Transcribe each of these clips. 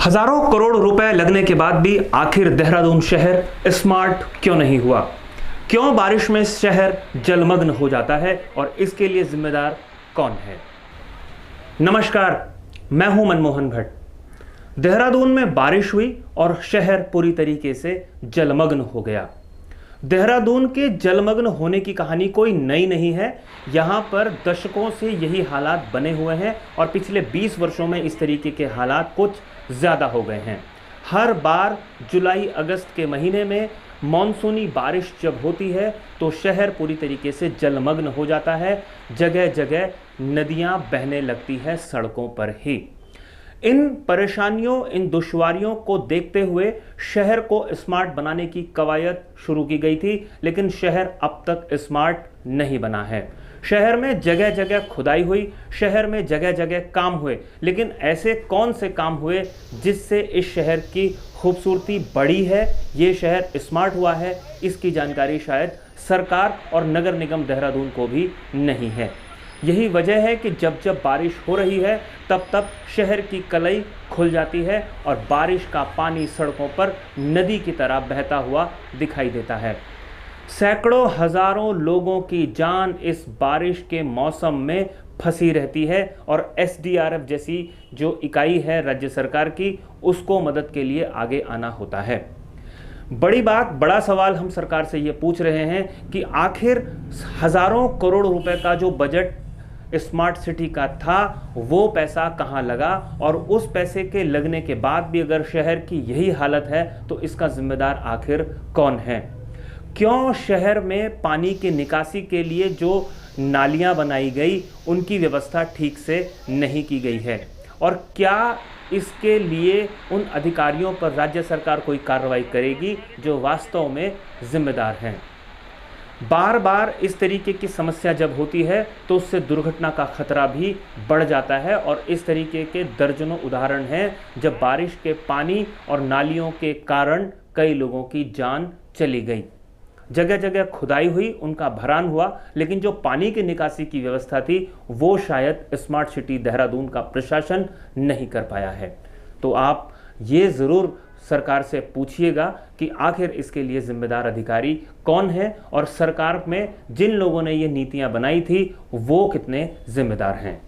हजारों करोड़ रुपए लगने के बाद भी आखिर देहरादून शहर स्मार्ट क्यों नहीं हुआ? क्यों बारिश में शहर जलमग्न हो जाता है और इसके लिए जिम्मेदार कौन है? नमस्कार, मैं हूं मनमोहन भट्ट। देहरादून में बारिश हुई और शहर पूरी तरीके से जलमग्न हो गया। देहरादून के जलमग्न होने की कहानी कोई नई नहीं है। यहाँ पर दशकों से यही हालात बने हुए हैं और पिछले 20 वर्षों में इस तरीके के हालात कुछ ज़्यादा हो गए हैं। हर बार जुलाई अगस्त के महीने में मॉनसूनी बारिश जब होती है तो शहर पूरी तरीके से जलमग्न हो जाता है। जगह जगह नदियाँ बहने लगती है सड़कों पर ही। इन परेशानियों, इन दुश्वारियों को देखते हुए शहर को स्मार्ट बनाने की कवायद शुरू की गई थी, लेकिन शहर अब तक स्मार्ट नहीं बना है। शहर में जगह जगह खुदाई हुई, शहर में जगह जगह काम हुए, लेकिन ऐसे कौन से काम हुए जिससे इस शहर की खूबसूरती बढ़ी है, ये शहर स्मार्ट हुआ है? इसकी जानकारी शायद सरकार और नगर निगम देहरादून को भी नहीं है। यही वजह है कि जब जब बारिश हो रही है तब तब शहर की कलई खुल जाती है और बारिश का पानी सड़कों पर नदी की तरह बहता हुआ दिखाई देता है। सैकड़ों हजारों लोगों की जान इस बारिश के मौसम में फंसी रहती है और एसडीआरएफ जैसी जो इकाई है राज्य सरकार की, उसको मदद के लिए आगे आना होता है। बड़ा सवाल हम सरकार से ये पूछ रहे हैं कि आखिर हजारों करोड़ रुपए का जो बजट स्मार्ट सिटी का था वो पैसा कहां लगा, और उस पैसे के लगने के बाद भी अगर शहर की यही हालत है तो इसका जिम्मेदार आखिर कौन है? क्यों शहर में पानी की निकासी के लिए जो नालियां बनाई गई उनकी व्यवस्था ठीक से नहीं की गई है, और क्या इसके लिए उन अधिकारियों पर राज्य सरकार कोई कार्रवाई करेगी जो वास्तव में जिम्मेदार हैं? बार बार इस तरीके की समस्या जब होती है तो उससे दुर्घटना का खतरा भी बढ़ जाता है, और इस तरीके के दर्जनों उदाहरण हैं जब बारिश के पानी और नालियों के कारण कई लोगों की जान चली गई। जगह जगह खुदाई हुई, उनका भरान हुआ, लेकिन जो पानी की निकासी की व्यवस्था थी वो शायद स्मार्ट सिटी देहरादून का प्रशासन नहीं कर पाया है। तो आप ये ज़रूर सरकार से पूछिएगा कि आखिर इसके लिए जिम्मेदार अधिकारी कौन है और सरकार में जिन लोगों ने ये नीतियां बनाई थी वो कितने जिम्मेदार हैं।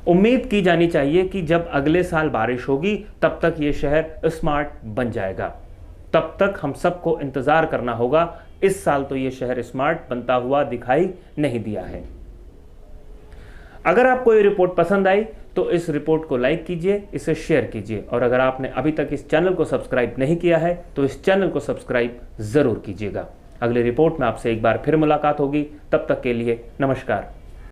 उम्मीद की जानी चाहिए कि जब अगले साल बारिश होगी तब तक ये शहर स्मार्ट बन जाएगा। तब तक हम सबको इंतज़ार करना होगा। इस साल तो ये शहर स्मार्ट बनता हुआ दिखाई नहीं दिया है। अगर आपको ये रिपोर्ट पसंद आई तो इस रिपोर्ट को लाइक कीजिए, इसे शेयर कीजिए, और अगर आपने अभी तक इस चैनल को सब्सक्राइब नहीं किया है तो इस चैनल को सब्सक्राइब ज़रूर कीजिएगा। अगली रिपोर्ट में आपसे एक बार फिर मुलाकात होगी। तब तक के लिए नमस्कार।